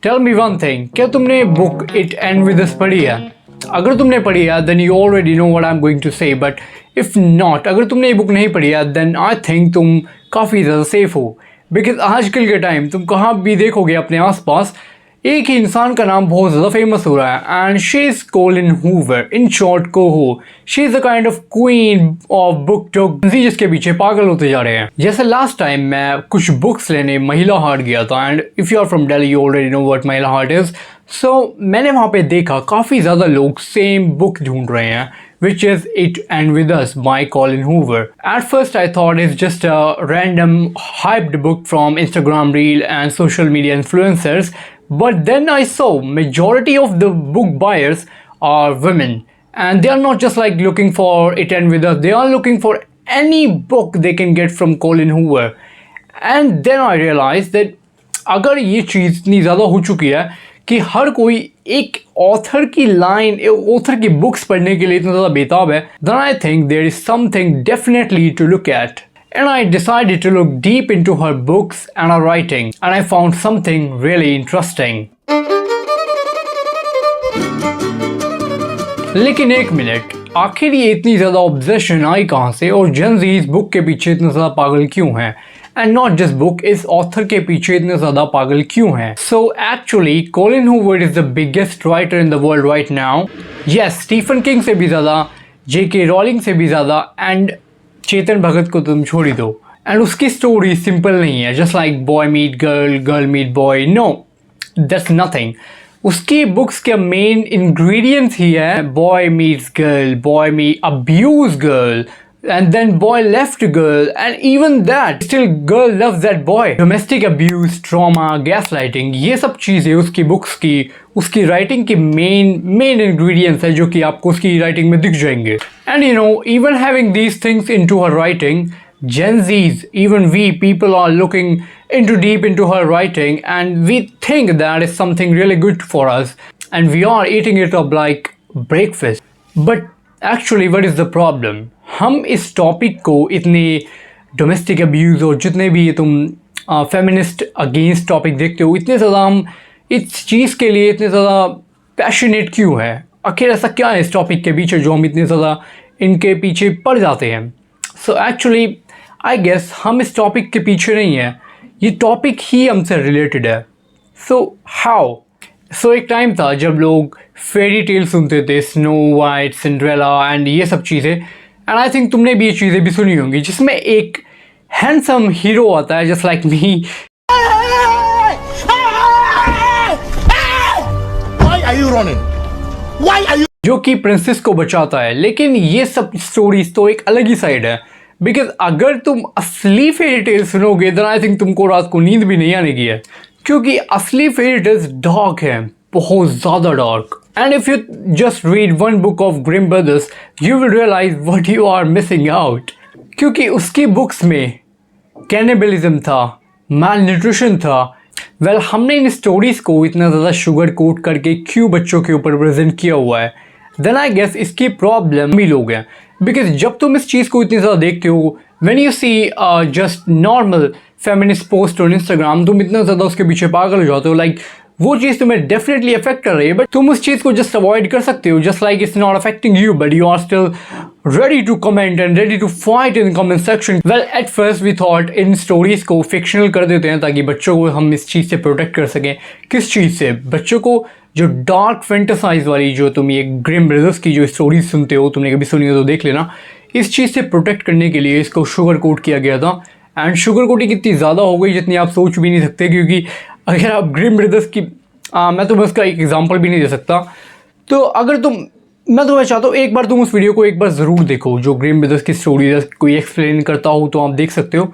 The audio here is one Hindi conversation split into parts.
टेल मी वन थिंग, क्या तुमने book it and with us पढ़ी है? अगर तुमने पढ़ी है then you already know what I am going to say, but if not, अगर तुमने ये बुक नहीं पढ़ी है देन आई थिंक तुम काफ़ी ज़्यादा सेफ हो। बिकॉज आजकल के टाइम तुम कहाँ भी देखोगे अपने आसपास एक ही इंसान का नाम बहुत ज़्यादा फेमस हो रहा है, and she is Colleen Hoover, in short CoHo. She is a kind of queen of book talk, जिसके पीछे पागल होते जा रहे हैं। जैसे लास्ट टाइम मैं कुछ बुक्स लेने महिला हाट गया था, and if you are from Delhi you already know what Mahila Haat is. सो मैंने वहाँ पे देखा काफ़ी ज़्यादा लोग सेम बुक ढूंढ रहे हैं, which is It and With Us by Colin Hoover. At first I thought it's just a random hyped book from Instagram reel and social media influencers, but then I saw majority of the book buyers are women, and they are not just like looking for It and With Us, they are looking for any book they can get from Colin Hoover. And then I realized that अगर ये चीज़ इतनी ज़्यादा हो चुकी है कि हर कोई एक ऑथर की लाइन, ऑथर की बुक्स पढ़ने के लिए इतना ज़्यादा बेताब है, then I think there is something definitely to look at. And I decided to look deep into her books and her writing, and I found something really interesting. लेकिन एक मिनट, आखिर ये इतनी ज़्यादा ऑब्सेशन आई कहाँ से, और जेन ज़ी इस बुक के पीछे इतना ज़्यादा पागल क्यों हैं? एंड नॉट जस्ट बुक, इस ऑथर के पीछे इतने ज़्यादा पागल क्यों हैं? So actually Colleen Hoover is the biggest writer in the world right now. Yes, Stephen King से भी ज़्यादा, जेके रॉलिंग से भी ज़्यादा, एंड चेतन भगत को तुम छोड़ ही दो। एंड उसकी स्टोरी सिंपल नहीं है, just like boy meet girl, girl meet boy, no that's nothing. उसकी बुक्स के मेन इंग्रेडिएंट्स ही है boy meets girl, boy meet abuse girl, and then boy left girl, and even that still girl loves that boy. Domestic abuse, trauma, gaslighting, ये सब चीज़ें उसकी बुक्स की, उसकी राइटिंग की मेन इंग्रेडिएंट्स है जो कि आपको उसकी राइटिंग में दिख जाएंगे। And you know, even having these things into her writing, Gen Zs, even we people are looking deep into her writing, and we think that is something really good for us, and we are eating it up like breakfast. But actually what is the problem? हम इस टॉपिक को इतने डोमेस्टिक अब्यूज़ और जितने भी तुम फेमिनिस्ट अगेंस्ट टॉपिक देखते हो, इतने ज़्यादा हम इस चीज़ के लिए इतने ज़्यादा पैशनेट क्यों है? आखिर ऐसा क्या है इस टॉपिक के पीछे जो हम इतने ज़्यादा इनके पीछे पड़ जाते हैं? सो एक्चुअली आई गेस हम इस टॉपिक के पीछे नहीं हैं, ये टॉपिक ही हमसे रिलेटेड है। So how? सो एक टाइम था जब लोग फेरी टेल सुनते थे, स्नो वाइट, सिंड्रेला एंड ये सब चीज़ें, एंड आई थिंक तुमने भी ये चीज़ें भी सुनी होंगी, जिसमें एक हैंडसम हीरो आता है जस्ट लाइक मी, जो कि प्रिंसेस को बचाता है। लेकिन ये सब स्टोरीज तो एक अलग ही साइड है, बिकॉज अगर तुम असली फेरी टेल सुनोगे देन आई थिंक तुमको रात को नींद भी नहीं आने की है, क्योंकि असली फेरी टेल्स डार्क है, बहुत ज़्यादा dark. And if you just read one book of Grimm Brothers, you will realize what you are missing out. क्योंकि उसकी बुक्स में कैनिबलिज्म था, malnutrition था। वेल हमने इन स्टोरीज़ को इतना ज़्यादा शुगर कोट करके क्यों बच्चों के ऊपर प्रेजेंट किया हुआ है? देन आई गेस इसकी प्रॉब्लम भी लोग हैं, बिकॉज जब तुम इस चीज़ को इतनी ज़्यादा देखते हो, when you see just normal feminist post on Instagram, तुम इतना ज़्यादा उसके पीछे पागल हो जाते हो, लाइक वो चीज़ तुम्हें डेफिनेटली अफेक्ट कर रही है, बट तुम उस चीज़ को जस्ट अवॉइड कर सकते हो, just like it's not affecting you, but you are still ready to comment and ready to fight in comment section. Well at first we thought इन स्टोरीज को फिक्शनल कर देते हैं ताकि बच्चों को हम इस चीज़ से प्रोटेक्ट कर सकें। किस चीज़ से? बच्चों को जो डार्क फैंटेसाइज वाली, जो तुम ये ग्रिम ब्रदर्स की जो स्टोरीज सुनते हो, तुमने कभी सुनी हो तो देख लेना, इस चीज़ से प्रोटेक्ट करने के लिए इसको शुगर कोट किया गया था। एंड शुगर कोटिंग इतनी ज़्यादा हो गई जितनी आप सोच भी नहीं सकते, क्योंकि अगर आप ग्रिम ब्रदर्स की मैं तुम्हें उसका एक एग्जांपल भी नहीं दे सकता। तो अगर मैं तुम्हें चाहता हूँ एक बार तुम उस वीडियो को एक बार ज़रूर देखो जो ग्रिम ब्रदर्स की स्टोरी कोई एक्सप्लेन करता हो, तो आप देख सकते हो,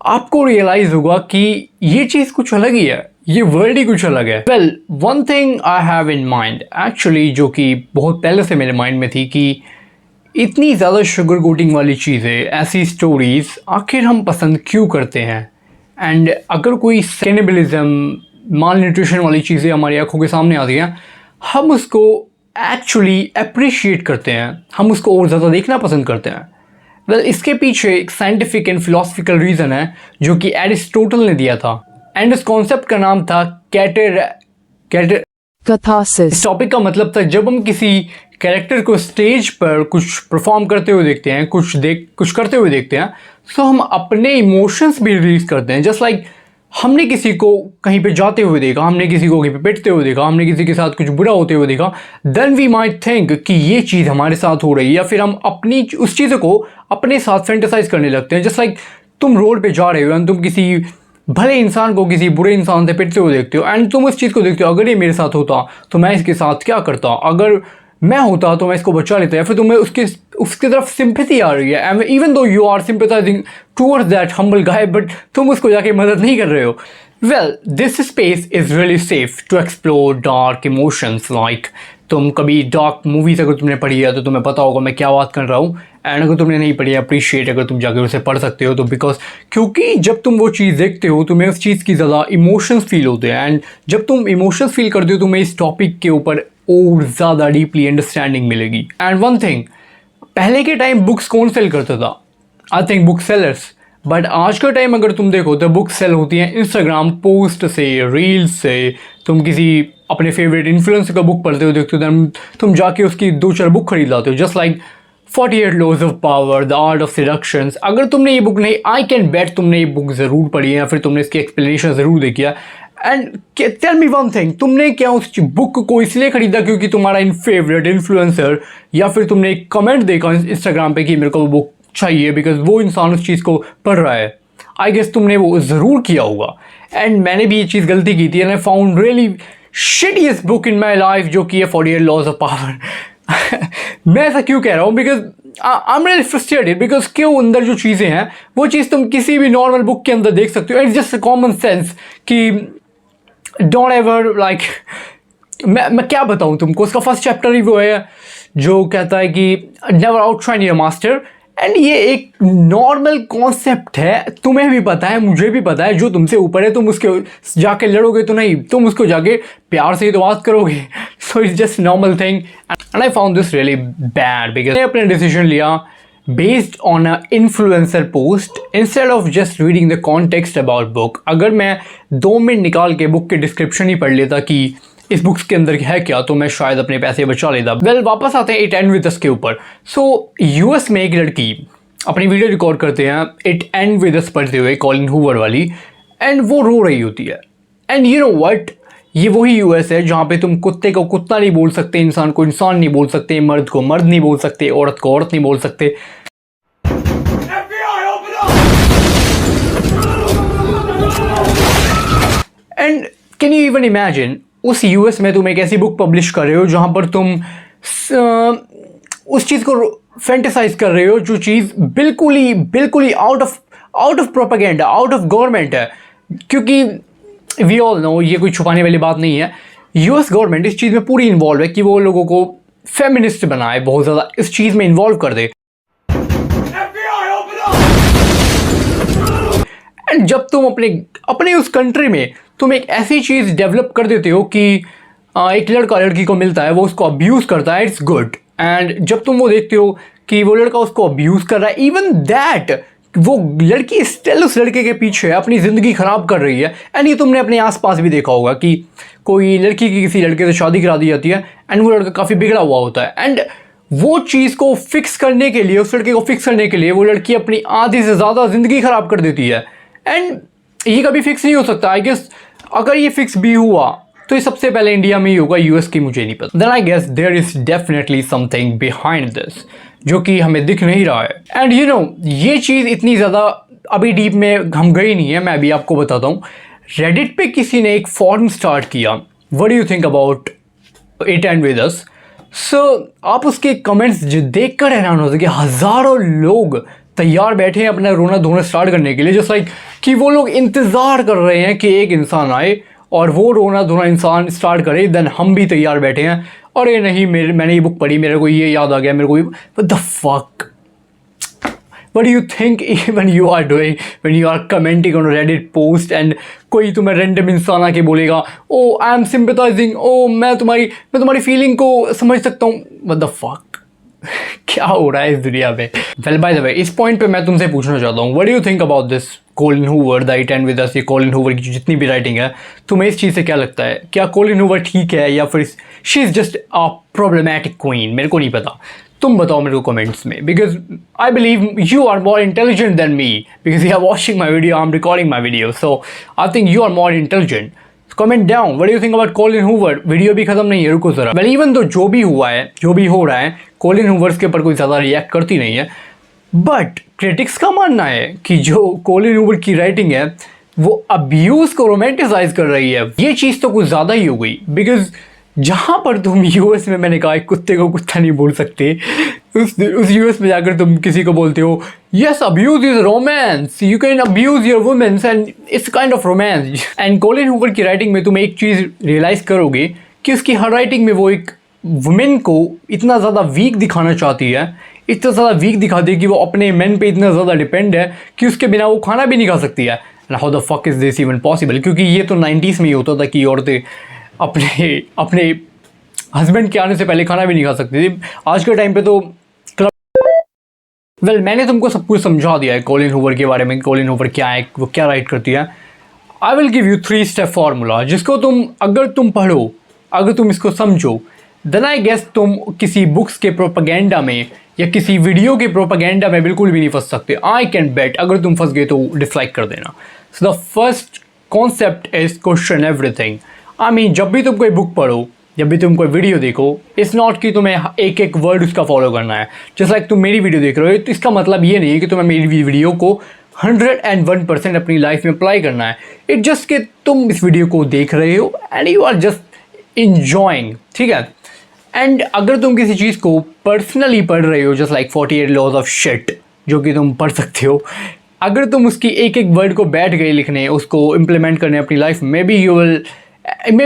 आपको रियलाइज़ होगा कि ये चीज़ कुछ अलग ही है, ये वर्ल्ड ही कुछ अलग है। Well one thing I have in mind actually, जो कि बहुत पहले से मेरे माइंड में थी, कि इतनी ज़्यादा शुगर कोटिंग वाली चीज़ें, ऐसी स्टोरीज़ आखिर हम पसंद क्यों करते हैं? एंड अगर कोई कैनिबलिज्म, माल न्यूट्रिशन वाली चीज़ें हमारी आंखों के सामने आती हैं, हम उसको एक्चुअली अप्रिशिएट करते हैं, हम उसको और ज़्यादा देखना पसंद करते हैं। वेल इसके पीछे एक साइंटिफिक एंड फिलोसफिकल रीज़न है जो कि एरिस्टोटल ने दिया था। एंड इस कॉन्सेप्ट का नाम था कैटर catharsis, इस टॉपिक का मतलब था जब हम किसी कैरेक्टर को स्टेज पर कुछ परफॉर्म करते हुए देखते हैं, कुछ करते हुए देखते हैं, तो हम अपने इमोशंस भी रिलीज करते हैं। जस्ट लाइक हमने किसी को कहीं पे जाते हुए देखा, हमने किसी को कहीं पे पिटते हुए देखा, हमने किसी के साथ कुछ बुरा होते हुए देखा, देन वी माइट थिंक कि ये चीज़ हमारे साथ हो रही है, या फिर हम अपनी उस चीज़ को अपने साथ फेंटिसाइज करने लगते हैं। जस्ट लाइक तुम रोड पे जा रहे हो एंड तुम किसी भले इंसान को किसी बुरे इंसान से पिटते हुए देखते हो एंड तुम उस चीज़ को देखते हो, अगर ये मेरे साथ होता तो मैं इसके साथ क्या करता, अगर मैं होता तो मैं इसको बचा लेता, या फिर तुम्हें उसकी तरफ सिंपैथी आ रही है, even though you are sympathizing towards that humble guy, but तुम उसको जाके मदद नहीं कर रहे हो। Well, this space is really safe to explore dark emotions. Like तुम कभी डार्क मूवीज़ अगर तुमने पढ़ी है तो तुम्हें पता होगा मैं क्या बात कर रहा हूँ, एंड अगर तुमने नहीं पढ़ी, अप्रिशिएट अगर तुम जाकर उसे पढ़ सकते हो तो, बिकॉज क्योंकि जब तुम वो चीज़ देखते हो तुम्हें उस चीज़ की ज़्यादा इमोशंस फील होते हैं, एंड जब तुम इमोशंस फील करते हो तुम्हें इस टॉपिक के ऊपर और ज़्यादा डीपली अंडरस्टैंडिंग मिलेगी। एंड वन थिंग, पहले के टाइम बुक्स कौन सेल करता था? I think book sellers. But आज का टाइम अगर तुम देखो तो बुक सेल होती हैं इंस्टाग्राम पोस्ट से, रील्स से। तुम किसी अपने फेवरेट इन्फ्लुएंसर का बुक पढ़ते हो, देखते हो, तुम जाके उसकी 2-4 बुक खरीद लाते हो। Just like 48 laws of power, the art of seductions. अगर तुमने ये बुक नहीं, आई कैन बेट तुमने ये बुक ज़रूर पढ़ी है, या फिर तुमने इसकी एक्सप्लेनेशन ज़रूर देखी है। And tell me one thing, तुमने क्या उस बुक को इसलिए खरीदा क्योंकि तुम्हारा फेवरेट इन्फ्लुएंसर, या फिर तुमने एक कमेंट देखा इंस्टाग्राम पे कि मेरे को वो बुक चाहिए बिकॉज वो इंसान उस चीज़ को पढ़ रहा है? आई गेस तुमने वो ज़रूर किया होगा। एंड मैंने भी ये चीज़ गलती की थी, and I found really shittiest book in my life, जो कि है 48 लॉज ऑफ पावर। मैं ऐसा क्यों कह रहा हूँ? Because I am really frustrated, because क्यों अंदर जो चीज़ें हैं वो चीज़ तुम किसी भी नॉर्मल बुक के अंदर देख सकते हो। इट्स जस्ट कॉमन सेंस कि डोंट एवर लाइक, मैं क्या बताऊँ तुमको, उसका फर्स्ट चैप्टर ही वो है जो कहता है कि never outshine your master. And ये एक नॉर्मल कॉन्सेप्ट है, तुम्हें भी पता है, मुझे भी पता है। जो तुमसे ऊपर है तुम उसके जाके लड़ोगे तो नहीं, तुम उसको जाके प्यार से ही तो बात करोगे। So it's just normal thing, and I found this really bad because मैंने अपने डिसीजन लिया based on a influencer post instead of just reading the context about book. अगर मैं 2 मिनट निकाल के बुक के डिस्क्रिप्शन ही पढ़ लेता कि इस बुक्स के अंदर है क्या, तो मैं शायद अपने पैसे बचा लेता। वेल, वापस आते हैं इट एंड विद अस के ऊपर। सो यूएस में एक लड़की अपनी वीडियो रिकॉर्ड करते हैं इट एंड विद अस पढ़ते हुए, कॉलिन हूवर वाली, एंड वो रो रही होती है। एंड यू नो व्हाट, ये वही यूएस है जहाँ पे तुम कुत्ते को कुत्ता नहीं बोल सकते, इंसान को इंसान नहीं बोल सकते, मर्द को मर्द नहीं बोल सकते, औरत को औरत नहीं बोल सकते। And can you even imagine, उस यूएस में तुम एक ऐसी बुक पब्लिश कर रहे हो जहाँ पर तुम उस चीज़ को फैंटेसाइज कर रहे हो जो चीज़ बिल्कुल ही out of propaganda, out of government है। क्योंकि वी ऑल नो, ये कोई छुपाने वाली बात नहीं है, यूएस गवर्नमेंट इस चीज़ में पूरी इन्वॉल्व है कि वो लोगों को फेमिनिस्ट बनाए, बहुत ज़्यादा इस चीज़ में इन्वॉल्व कर दे। एंड जब तुम अपने उस कंट्री में तुम एक ऐसी चीज़ डेवलप कर देते हो कि एक लड़का लड़की को मिलता है, वो उसको अब्यूज़ करता है, इट्स गुड। एंड जब तुम वो देखते हो कि वो लड़का उसको अब्यूज़ कर रहा है, इवन दैट वो लड़की स्टिल उस लड़के के पीछे अपनी ज़िंदगी ख़राब कर रही है। एंड ये तुमने अपने आसपास भी देखा होगा कि कोई लड़की की किसी लड़के से शादी करा दी जाती है एंड वो लड़का काफ़ी बिगड़ा हुआ होता है, एंड वो चीज़ को फिक्स करने के लिए, उस लड़के को फिक्स करने के लिए वो लड़की अपनी आधी से ज़्यादा ज़िंदगी ख़राब कर देती है। एंड ये कभी फिक्स नहीं हो सकता। आई गेस अगर ये फिक्स भी हुआ तो ये सबसे पहले इंडिया में ही होगा, यूएस की मुझे नहीं पता। Then I guess there is definitely something behind this जो कि हमें दिख नहीं रहा है। एंड यू नो, ये चीज़ इतनी ज़्यादा अभी डीप में हम गई नहीं है, मैं अभी आपको बताता हूँ। रेडिट पे किसी ने एक फॉर्म स्टार्ट किया, what do you think about it and with us. So आप उसके कमेंट्स देख कर हैरान हो सके, हज़ारों लोग तैयार बैठे हैं अपना रोना धोना स्टार्ट करने के लिए, जस्ट लाइक कि वो लोग इंतज़ार कर रहे हैं कि एक इंसान आए और वो रोना धोना इंसान स्टार्ट करे, देन हम भी तैयार बैठे हैं। और ये नहीं, मैंने ये बुक पढ़ी, मेरे को ये याद आ गया, मेरे को what the fuck, what do you think when you are doing, when you are commenting on a Reddit post and कोई तुम्हें रैंडम इंसान आके बोलेगा ओ आई एम सिंपैथाइजिंग, ओ मैं तुम्हारी फीलिंग को समझ सकता हूँ, what the fuck क्या हो रहा है इस दुनिया में। वेल बाय द वे, इस पॉइंट पे मैं तुमसे पूछना चाहता हूँ, what do you think about this Colleen Hoover, the it and with us, ये कोलिन हूवर की जितनी भी राइटिंग है, तुम्हें इस चीज़ से क्या लगता है? क्या कोलिन हूवर ठीक है या फिर she is just a problematic queen? मेरे को नहीं पता, तुम बताओ मेरे को कमेंट्स में, because I believe you are more intelligent than me, because you are watching my video, I am recording my video, so I think you are more intelligent. Comment down, what do you think about Colleen Hoover? Video भी खत्म नहीं है, रुको जरा. वेल, इवन तो जो भी हुआ है, जो भी हो रहा है, कोलिन हूवर्स के ऊपर कोई ज़्यादा रिएक्ट करती नहीं है, बट क्रिटिक्स का मानना है कि जो कोलिन हूवर की राइटिंग है वो अब्यूज को रोमांटिसाइज कर रही है. ये चीज़ तो कुछ ज़्यादा ही हो गई, बिकॉज जहाँ पर तुम यूएस में, मैंने कहा कुत्ते को कुत्ता नहीं बोल सकते, उस यूएस में जाकर तुम किसी को बोलते हो yes abuse is romance, you can abuse your womens and it's kind of romance. And Colleen Hoover की राइटिंग में तुम एक चीज़ रियलाइज करोगे कि उसकी हर राइटिंग में वो एक वुमेन को इतना ज़्यादा वीक दिखाना चाहती है, इतना ज़्यादा वीक दिखाती है कि वो अपने मेन पे इतना ज़्यादा डिपेंड है कि उसके बिना वो खाना भी नहीं खा सकती है. How the fuck is this even possible? क्योंकि ये तो 90s में ही होता था कि औरतें अपने हस्बैंड के आने से पहले खाना भी नहीं खा सकती थी. आज के टाइम पे तो वेल, मैंने तुमको सब कुछ समझा दिया है कोलिन हूवर के बारे में, कोलिन हूवर क्या है, वो क्या राइट करती है. I will give you 3 step formula, जिसको अगर तुम पढ़ो, अगर तुम इसको समझो, देन आई गेस तुम किसी बुक्स के प्रोपेगेंडा में या किसी वीडियो के प्रोपेगेंडा में बिल्कुल भी नहीं फंस सकते. आई कैन बेट, अगर तुम फंस गए तो डिसलाइक कर देना. So the first concept is question everything. I mean, जब भी तुम कोई बुक पढ़ो, जब भी तुम कोई वीडियो देखो, इट्स नॉट कि तुम्हें एक एक वर्ड उसका फॉलो करना है. जस्ट लाइक तुम मेरी वीडियो देख रहे हो, तो इसका मतलब ये नहीं है कि तुम्हें मेरी वीडियो को 101% अपनी लाइफ में अप्लाई करना है. इट जस्ट कि तुम इस वीडियो को देख रहे हो and you are just enjoying, ठीक है. एंड अगर तुम किसी चीज़ को पर्सनली पढ़ रहे हो, just like 48 laws of shit, जो कि तुम पढ़ सकते हो, अगर तुम उसकी एक एक वर्ड को बैठ गए लिखने, उसको इम्प्लीमेंट करने अपनी लाइफ में, may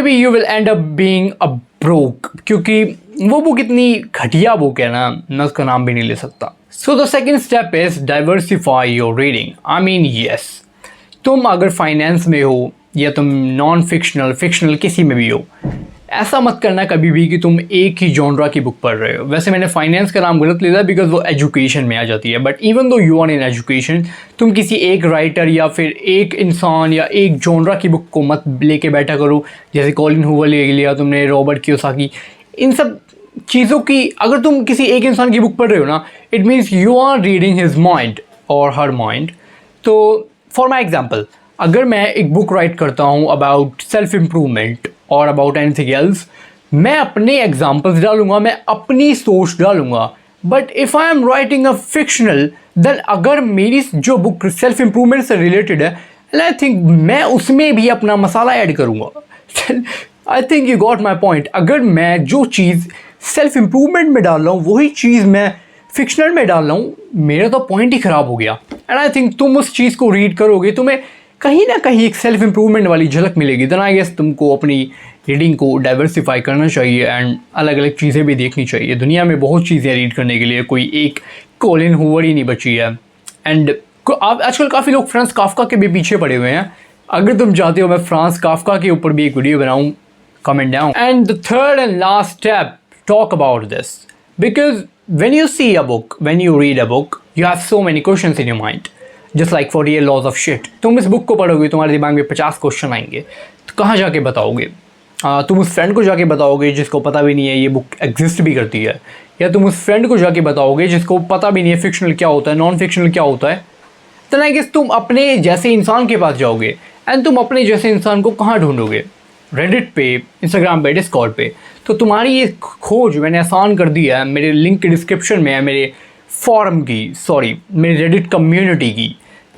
be you will and up being a broke. क्योंकि वो बुक इतनी घटिया बुक है ना, मैं उसका नाम भी नहीं ले सकता. So the second step is diversify your reading. I mean yes, तुम अगर फाइनेंस में हो या तुम नॉन फिक्शनल किसी में भी हो, ऐसा मत करना कभी भी कि तुम एक ही जॉनरा की बुक पढ़ रहे हो. वैसे मैंने फाइनेंस का नाम गलत लिया बिकॉज वो एजुकेशन में आ जाती है, but even though you are in education, तुम किसी एक राइटर या फिर एक इंसान या एक जॉनरा की बुक को मत लेके बैठा करो. जैसे कोलिन हूवर ले लिया तुमने, रॉबर्ट कियोसाकी, इन सब चीज़ों की अगर तुम किसी एक इंसान की बुक पढ़ रहे हो ना, it means you are reading his mind और हर माइंड. तो फॉर माई एग्जाम्पल, अगर मैं एक बुक राइट करता हूँ अबाउट सेल्फ इम्प्रूवमेंट और अबाउट एनीथिंग एल्स, मैं अपने एग्जाम्पल्स डालूंगा, मैं अपनी सोच डालूंगा. But if I am writing a fictional, then अगर मेरी जो बुक सेल्फ इम्प्रूवमेंट से रिलेटेड है, एंड आई थिंक मैं उसमें भी अपना मसाला ऐड करूँगा. I think you got my point. अगर मैं जो चीज़ सेल्फ इम्प्रूवमेंट में डाल रहा हूँ वही चीज़ मैं फिक्शनल में डाल रहा हूँ, मेरा तो पॉइंट ही ख़राब हो गया. एंड आई थिंक तुम उस चीज़ को रीड करोगे, तुम्हें कहीं ना कहीं एक सेल्फ इम्प्रूवमेंट वाली झलक मिलेगी. देन आई गेस तुमको अपनी रीडिंग को डाइवर्सिफाई करना चाहिए एंड अलग अलग चीज़ें भी देखनी चाहिए. दुनिया में बहुत चीज़ें रीड करने के लिए, कोई एक कोलिन हूवर ही नहीं बची है. एंड आजकल काफ़ी लोग फ्रांस काफ्का के भी पीछे पड़े हुए हैं. अगर तुम चाहते हो मैं फ्रांस काफ्का के ऊपर भी एक वीडियो बनाऊँ, comment down. And the third and last step, talk about this, because when you see a book, when you read a book, you have so many questions in your mind, just like 48 laws of shit. तुम इस बुक को पढ़ोगे, तुम्हारे दिमाग में 50 क्वेश्चन आएंगे, तो कहाँ जाके बताओगे? तुम उस फ्रेंड को जाके बताओगे जिसको पता भी नहीं है ये बुक एग्जिस्ट भी करती है, या तुम उस फ्रेंड को जाके बताओगे जिसको पता भी नहीं है फिक्शनल क्या होता है, नॉन फिक्शनल क्या होता है. तो आई गेस तुम अपने जैसे इंसान के पास जाओगे, एंड तुम अपने जैसे इंसान को कहाँ ढूंढोगे? रेडिट पे, इंस्टाग्राम पे, डिस्कॉर्ड पे. तो तुम्हारी ये खोज मैंने आसान कर दिया है. मेरे लिंक के डिस्क्रिप्शन में है मेरे फॉरम की, सॉरी मेरे रेडिट कम्युनिटी की.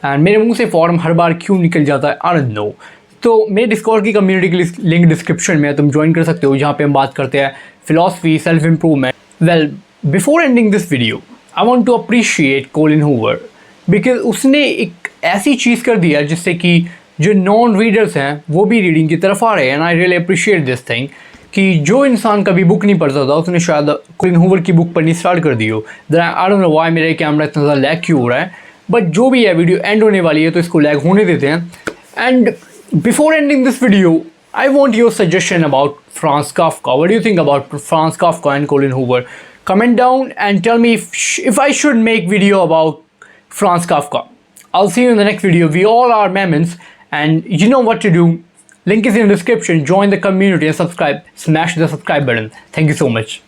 एंड मेरे मुंह से फॉरम हर बार क्यों निकल जाता है, आई डोंट नो. तो मेरे डिस्कॉर्ड की कम्युनिटी की लिंक डिस्क्रिप्शन में है, तुम ज्वाइन कर सकते हो, जहाँ पे हम बात करते हैं philosophy, self improvement. Well, before ending this video, I want to appreciate Colleen Hoover, because उसने एक ऐसी चीज़ कर दिया जिससे कि जो नॉन रीडर्स हैं वो भी रीडिंग की तरफ आ रहे हैं. And I really appreciate this thing कि जो इंसान कभी बुक नहीं पढ़ता था उसने शायद कोलिन हूवर की बुक पढ़नी स्टार्ट कर दी हो. आई डोंट नो व्हाई मेरा कैमरा इतना ज़्यादा लैग क्यों हो रहा है, बट जो भी है वीडियो एंड होने वाली है तो इसको लैग होने देते हैं. And before ending this video, I want your suggestion about Franz Kafka. What do you think about Franz Kafka and Colleen Hoover? Comment down and tell me if I should make video about Franz Kafka. I'll see you in the next video. We all are Mammons, and you know what to do. Link is in the description. Join the community and subscribe. Smash the subscribe button. Thank you so much.